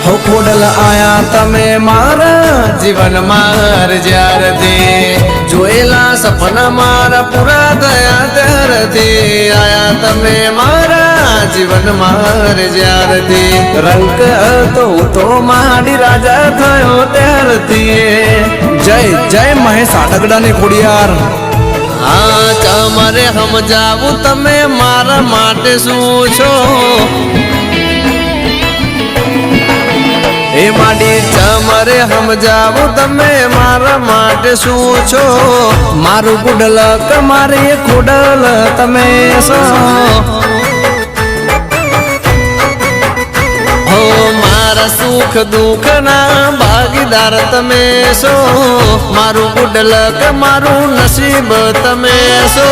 हो खोडल आया तमे मारा जीवन मार ज्यारथी जोएला सपना मारा पूरा दया त्यारथी आया तमे मारा जीवन मार ज्यारथी रंग तो माडी राजा थयो त्यारथी जय जय महेश आटगड़ा ने खोडियार। हाँ तमरे समजावू तमे मारा माटे शुं छो ए माडी तमरे समजावू तमे मारा माटे शुं छो मारू गुडलक मारे खोडल तमे सो हो मारा सुख दुख ना भागीदार तमे सो मारू गुडलक मारू नसीब तमे सो